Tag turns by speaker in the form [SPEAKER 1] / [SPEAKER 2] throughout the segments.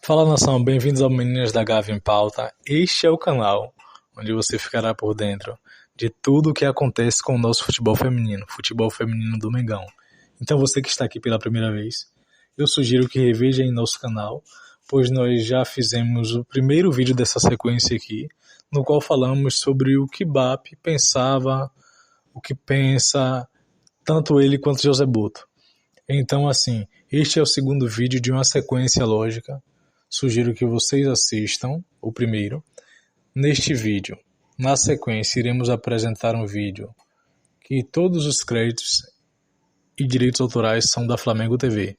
[SPEAKER 1] Fala nação, bem-vindos ao Meninas da Gávea em Pauta. Este é o canal onde você ficará por dentro de tudo o que acontece com o nosso futebol feminino do Mengão. Então você que está aqui pela primeira vez, eu sugiro que reveja em nosso canal, pois nós já fizemos o primeiro vídeo dessa sequência aqui, no qual falamos sobre o que BAP pensava, o que pensa, tanto ele quanto José Boto. Então assim, este é o segundo vídeo de uma sequência lógica. Sugiro que vocês assistam o primeiro. Neste vídeo, na sequência, iremos apresentar um vídeo que todos os créditos e direitos autorais são da Flamengo TV,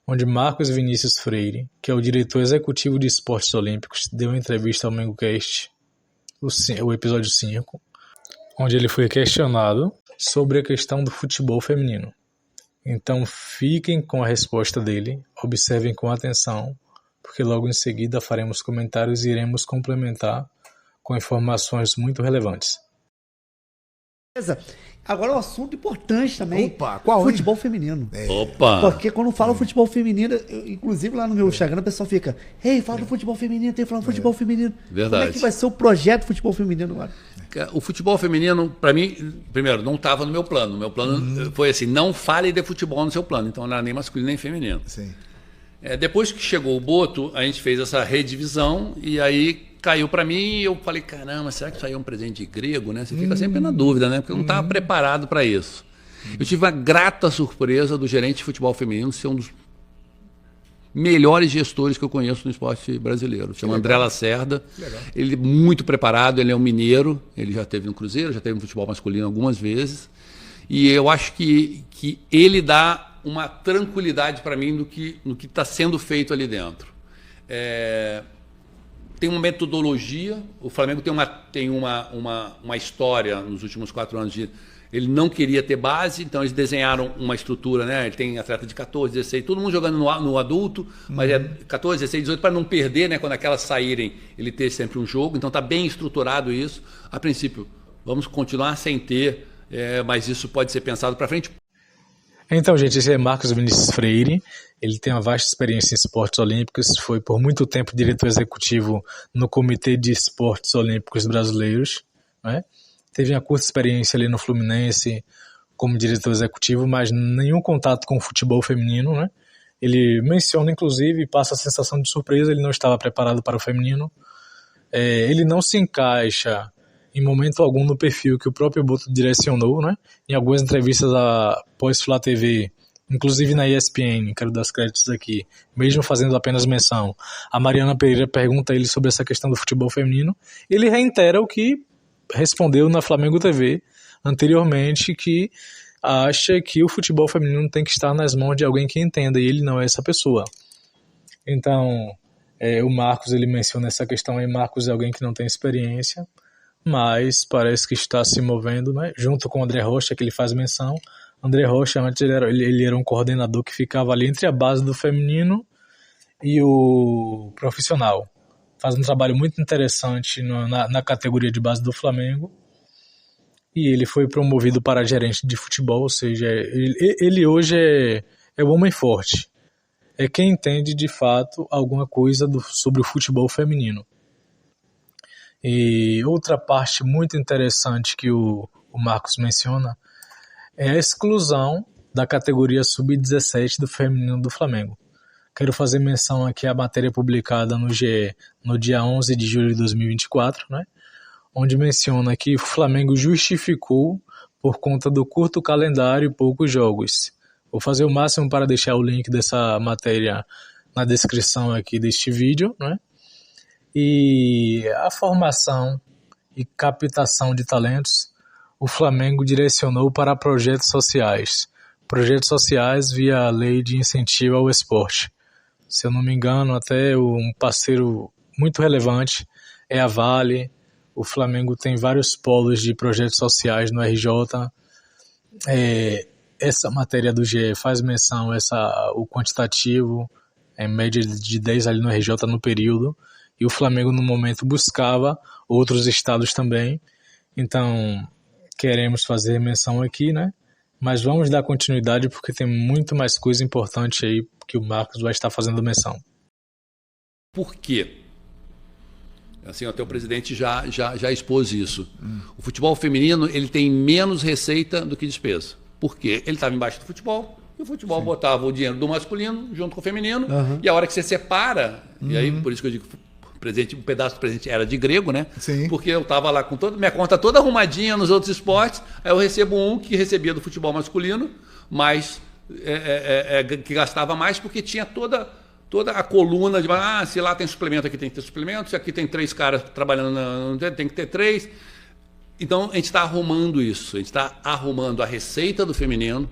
[SPEAKER 1] onde Marcos Vinícius Freire, que é o diretor executivo de esportes olímpicos, deu uma entrevista ao MengoCast, o episódio 5, onde ele foi questionado sobre a questão do futebol feminino. Então fiquem com a resposta dele, observem com atenção, porque logo em seguida faremos comentários e iremos complementar com informações muito relevantes.
[SPEAKER 2] Beleza. Agora um assunto importante também.
[SPEAKER 3] Opa, qual?
[SPEAKER 2] Futebol feminino.
[SPEAKER 3] Opa!
[SPEAKER 2] Porque quando fala futebol feminino, inclusive lá no meu Instagram, o pessoal fica: "Ei, fala do futebol feminino, tem que falar do futebol feminino."
[SPEAKER 3] Verdade.
[SPEAKER 2] Como é que vai ser o projeto futebol feminino agora?
[SPEAKER 3] O futebol feminino, para mim, primeiro, não estava no meu plano. O meu plano foi assim: não fale de futebol no seu plano. Então não era nem masculino nem feminino.
[SPEAKER 4] Sim.
[SPEAKER 3] Depois que chegou o Boto, a gente fez essa redivisão e aí caiu para mim e eu falei: caramba, será que isso aí é um presente grego, né? Você fica sempre na dúvida, né? Porque eu não estava preparado para isso. Eu tive a grata surpresa do gerente de futebol feminino ser um dos melhores gestores que eu conheço no esporte brasileiro. Chama André Lacerda. Ele é muito preparado, ele é um mineiro, ele já esteve no Cruzeiro, já esteve no futebol masculino algumas vezes. E eu acho que ele dá uma tranquilidade para mim no que está sendo feito ali dentro. Tem uma metodologia, o Flamengo tem uma história nos últimos 4 anos de ele não queria ter base, então eles desenharam uma estrutura, né? Ele tem atleta de 14, 16, todo mundo jogando no adulto, mas é 14, 16, 18 para não perder, né? Quando aquelas saírem, ele ter sempre um jogo, então está bem estruturado isso. A princípio, vamos continuar sem ter, mas isso pode ser pensado para frente.
[SPEAKER 1] Então, gente, esse é Marcos Vinícius Freire. Ele tem uma vasta experiência em esportes olímpicos, foi por muito tempo diretor executivo no Comitê de Esportes Olímpicos Brasileiros, né? Teve uma curta experiência ali no Fluminense como diretor executivo, mas nenhum contato com o futebol feminino, né? Ele menciona, inclusive, e passa a sensação de surpresa, ele não estava preparado para o feminino. Ele não se encaixa em momento algum no perfil que o próprio Boto direcionou, né? Em algumas entrevistas após Flá TV, inclusive na ESPN, quero dar os créditos aqui, mesmo fazendo apenas menção, a Mariana Pereira pergunta a ele sobre essa questão do futebol feminino, ele reitera o que respondeu na Flamengo TV anteriormente, que acha que o futebol feminino tem que estar nas mãos de alguém que entenda, e ele não é essa pessoa. Então, o Marcos, ele menciona essa questão aí. Marcos é alguém que não tem experiência, mas parece que está se movendo, né? Junto com o André Rocha, que ele faz menção. André Rocha, antes ele era um coordenador que ficava ali entre a base do feminino e o profissional. Faz um trabalho muito interessante na categoria de base do Flamengo. E ele foi promovido para gerente de futebol, ou seja, ele hoje é o homem forte. É quem entende de fato alguma coisa sobre o futebol feminino. E outra parte muito interessante que o Marcos menciona é a exclusão da categoria sub-17 do feminino do Flamengo. Quero fazer menção aqui à matéria publicada no GE no dia 11 de julho de 2024, né? Onde menciona que o Flamengo justificou por conta do curto calendário e poucos jogos. Vou fazer o máximo para deixar o link dessa matéria na descrição aqui deste vídeo, né? E a formação e captação de talentos, o Flamengo direcionou para projetos sociais. Projetos sociais via a lei de incentivo ao esporte. Se eu não me engano, até um parceiro muito relevante é a Vale. O Flamengo tem vários polos de projetos sociais no RJ. Essa matéria do GE faz menção o quantitativo, em média de 10 ali no RJ no período. E o Flamengo, no momento, buscava outros estados também. Então, queremos fazer menção aqui, né? Mas vamos dar continuidade porque tem muito mais coisa importante aí que o Marcos vai estar fazendo menção.
[SPEAKER 3] Por quê? Assim, até o presidente já expôs isso. O futebol feminino ele tem menos receita do que despesa. Por quê? Ele estava embaixo do futebol, e o futebol botava o dinheiro do masculino junto com o feminino, e a hora que você separa, e aí por isso que eu digo um pedaço do presente era de grego, né?
[SPEAKER 4] Sim.
[SPEAKER 3] Porque eu estava lá com minha conta toda arrumadinha nos outros esportes, aí eu recebo um que recebia do futebol masculino, mas que gastava mais porque tinha toda a coluna de se lá tem suplemento, aqui tem que ter suplemento, se aqui tem 3 caras trabalhando, tem que ter 3. Então a gente está arrumando isso, a gente está arrumando a receita do feminino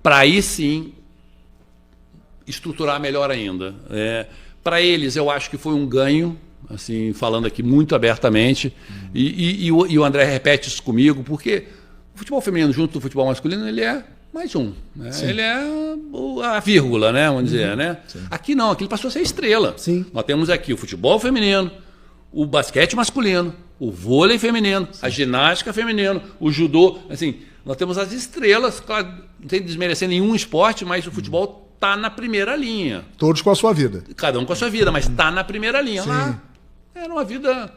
[SPEAKER 3] para aí sim estruturar melhor ainda. Para eles eu acho que foi um ganho, assim, falando aqui muito abertamente, e o André repete isso comigo, porque o futebol feminino junto do futebol masculino ele é mais um, né? Ele é a vírgula, né? Vamos dizer, né? Aqui não, aqui ele passou a ser estrela.
[SPEAKER 2] Sim.
[SPEAKER 3] Nós temos aqui o futebol feminino, o basquete masculino, o vôlei feminino, a ginástica feminina, o judô, assim, nós temos as estrelas, claro, não tem que desmerecer nenhum esporte, mas o futebol está na primeira linha.
[SPEAKER 4] Todos com a sua vida.
[SPEAKER 3] Cada um com a sua vida, mas está na primeira linha.
[SPEAKER 4] Sim.
[SPEAKER 3] Lá era uma vida...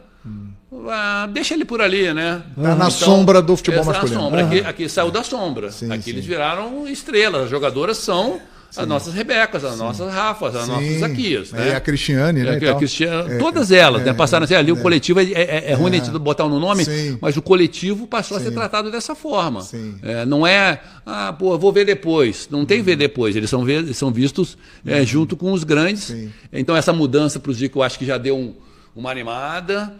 [SPEAKER 3] deixa ele por ali, né?
[SPEAKER 4] Tá na sombra do futebol masculino.
[SPEAKER 3] Na sombra. Aqui saiu da sombra.
[SPEAKER 4] Sim,
[SPEAKER 3] aqui
[SPEAKER 4] sim.
[SPEAKER 3] eles viraram estrelas. As jogadoras são as nossas Rebecas, as nossas Rafas, as nossas Zaquias. Né?
[SPEAKER 4] A Cristiane, né?
[SPEAKER 3] A Cristiane, todas elas, né? Passaram assim, ali o coletivo é ruim a gente botar no nome,
[SPEAKER 4] Sim.
[SPEAKER 3] mas o coletivo passou a ser tratado dessa forma.
[SPEAKER 4] Sim.
[SPEAKER 3] Não é, vou ver depois. Não tem ver depois, eles são vistos junto com os grandes.
[SPEAKER 4] Sim.
[SPEAKER 3] Então essa mudança para o Zico eu acho que já deu uma animada.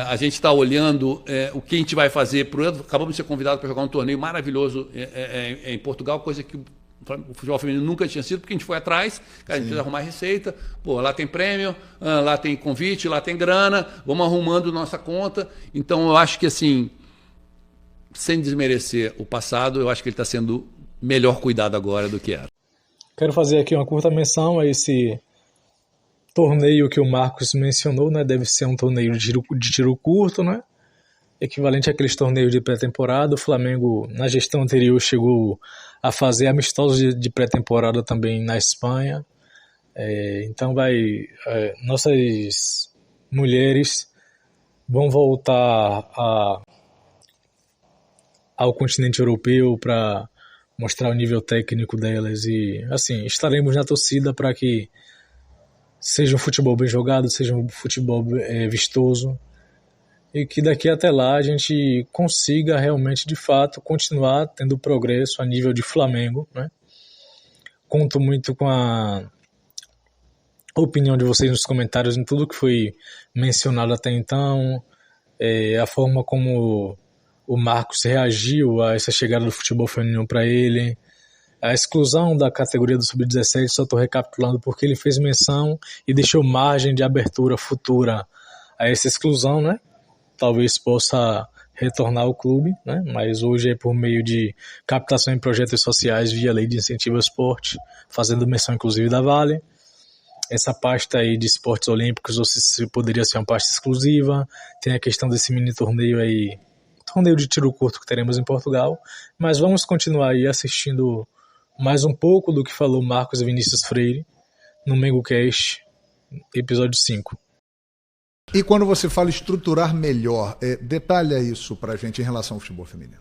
[SPEAKER 3] A gente está olhando o que a gente vai fazer. Acabamos de ser convidados para jogar um torneio maravilhoso em Portugal, coisa que o futebol feminino nunca tinha sido, porque a gente foi atrás, a gente precisa arrumar receita, lá tem prêmio, lá tem convite, lá tem grana, vamos arrumando nossa conta. Então eu acho que, assim, sem desmerecer o passado, eu acho que ele está sendo melhor cuidado agora do que era.
[SPEAKER 1] Quero fazer aqui uma curta menção a esse torneio que o Marcos mencionou, né? Deve ser um torneio de tiro curto, né? Equivalente àqueles torneios de pré-temporada. O Flamengo, na gestão anterior, chegou a fazer amistosos de pré-temporada também na Espanha. Então nossas mulheres vão voltar ao continente europeu para mostrar o nível técnico delas e, assim, estaremos na torcida para que seja um futebol bem jogado, seja um futebol vistoso, e que daqui até lá a gente consiga realmente, de fato, continuar tendo progresso a nível de Flamengo, né? Conto muito com a opinião de vocês nos comentários em tudo que foi mencionado até então, a forma como o Marcos reagiu a essa chegada do futebol feminino para ele, a exclusão da categoria do Sub-17, só estou recapitulando porque ele fez menção e deixou margem de abertura futura a essa exclusão, né? Talvez possa retornar ao clube, né? Mas hoje é por meio de captação em projetos sociais via lei de incentivo ao esporte, fazendo menção inclusive da Vale. Essa pasta aí de esportes olímpicos, ou se poderia ser uma pasta exclusiva. Tem a questão desse mini torneio aí, torneio de tiro curto que teremos em Portugal, mas vamos continuar aí assistindo mais um pouco do que falou Marcos e Vinícius Freire no MengoCast, episódio 5.
[SPEAKER 4] E quando você fala estruturar melhor, detalha isso pra gente em relação ao futebol feminino.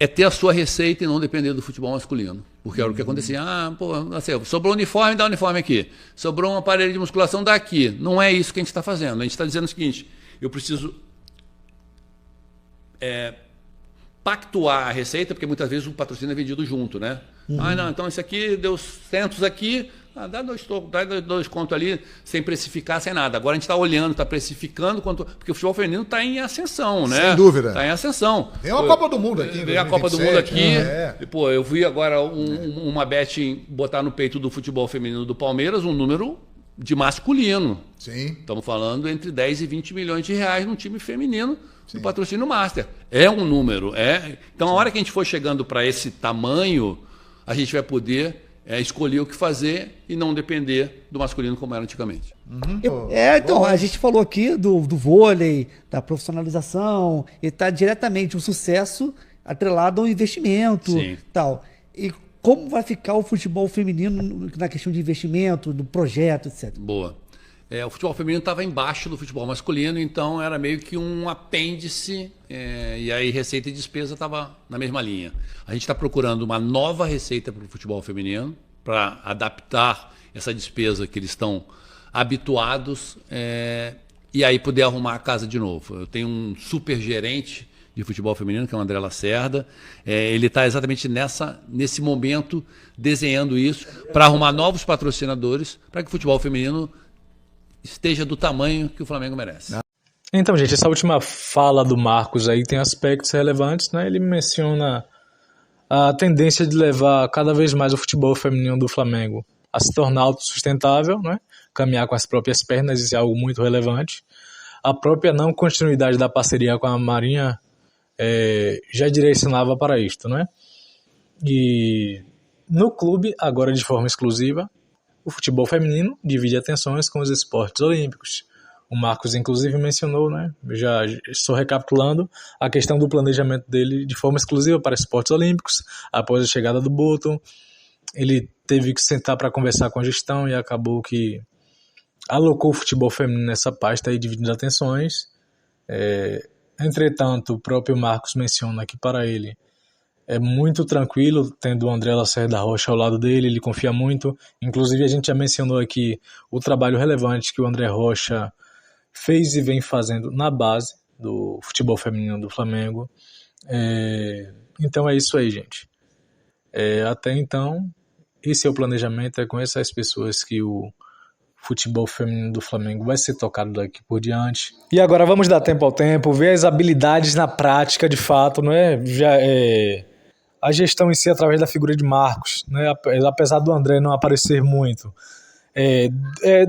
[SPEAKER 3] É ter a sua receita e não depender do futebol masculino. Porque era o que acontecia. Assim, sobrou uniforme, dá uniforme aqui. Sobrou um aparelho de musculação, dá aqui. Não é isso que a gente está fazendo. A gente está dizendo o seguinte, eu preciso pactuar a receita, porque muitas vezes o patrocínio é vendido junto, né? Não, então esse aqui deu 100 aqui, dá dois contos ali, sem precificar, sem nada. Agora a gente está olhando, está precificando, porque o futebol feminino está em ascensão, né?
[SPEAKER 4] Sem dúvida.
[SPEAKER 3] Está em ascensão.
[SPEAKER 4] Tem uma Copa do Mundo aqui.
[SPEAKER 3] Vem a Copa do Mundo aqui.
[SPEAKER 4] É.
[SPEAKER 3] Pô, eu vi agora uma bet botar no peito do futebol feminino do Palmeiras um número de masculino.
[SPEAKER 4] Sim.
[SPEAKER 3] Estamos falando entre 10 e 20 milhões de reais num time feminino do patrocínio Master. É um número. Então, a hora que a gente for chegando para esse tamanho, a gente vai poder escolher o que fazer e não depender do masculino como era antigamente.
[SPEAKER 2] Então, a gente falou aqui do vôlei, da profissionalização, e está diretamente o sucesso atrelado ao investimento.
[SPEAKER 3] Sim.
[SPEAKER 2] Tal. E como vai ficar o futebol feminino na questão de investimento, do projeto, etc.
[SPEAKER 3] Boa. o futebol feminino estava embaixo do futebol masculino, então era meio que um apêndice, e aí receita e despesa estava na mesma linha. A gente está procurando uma nova receita para o futebol feminino, para adaptar essa despesa que eles estão habituados, e aí poder arrumar a casa de novo. Eu tenho um super gerente de futebol feminino, que é o André Lacerda. Ele está exatamente nesse momento desenhando isso para arrumar novos patrocinadores para que o futebol feminino esteja do tamanho que o Flamengo merece.
[SPEAKER 1] Então, gente, essa última fala do Marcos aí tem aspectos relevantes, né? Ele menciona a tendência de levar cada vez mais o futebol feminino do Flamengo a se tornar autossustentável, né? Caminhar com as próprias pernas, isso é algo muito relevante. A própria não continuidade da parceria com a Marinha já direcionava para isto, né? E no clube, agora de forma exclusiva, o futebol feminino divide atenções com os esportes olímpicos. O Marcos, inclusive, mencionou, né? Já estou recapitulando a questão do planejamento dele de forma exclusiva para esportes olímpicos. Após a chegada do Boto, ele teve que sentar para conversar com a gestão e acabou que alocou o futebol feminino nessa pasta aí, dividindo atenções. Entretanto, o próprio Marcos menciona que para ele é muito tranquilo, tendo o André Lacerda Rocha ao lado dele, ele confia muito. Inclusive, a gente já mencionou aqui o trabalho relevante que o André Rocha fez e vem fazendo na base do futebol feminino do Flamengo. Então é isso aí, gente. Até então, esse é o planejamento, é com essas pessoas que o futebol feminino do Flamengo vai ser tocado daqui por diante. E agora vamos dar tempo ao tempo, ver as habilidades na prática, de fato, não é? A gestão em si através da figura de Marcos, né? Apesar do André não aparecer muito.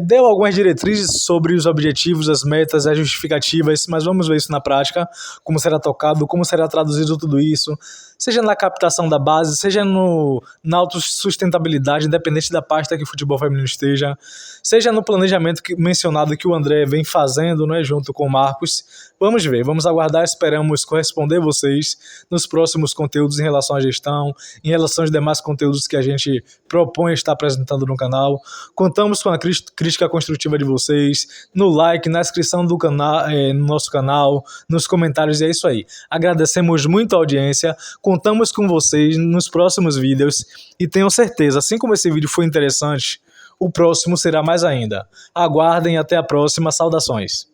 [SPEAKER 1] Deu algumas diretrizes sobre os objetivos, as metas, as justificativas, mas vamos ver isso na prática, como será tocado, como será traduzido tudo isso, seja na captação da base, seja na autossustentabilidade, independente da pasta que o futebol feminino esteja, seja no planejamento mencionado que o André vem fazendo, né, junto com o Marcos. Vamos ver, vamos aguardar, esperamos corresponder vocês nos próximos conteúdos em relação à gestão, em relação aos demais conteúdos que a gente propõe estar apresentando no canal. Contamos com a crítica construtiva de vocês, no like, na inscrição do canal, no nosso canal, nos comentários, e é isso aí. Agradecemos muito a audiência, contamos com vocês nos próximos vídeos e tenham certeza, assim como esse vídeo foi interessante, o próximo será mais ainda. Aguardem, até a próxima, saudações.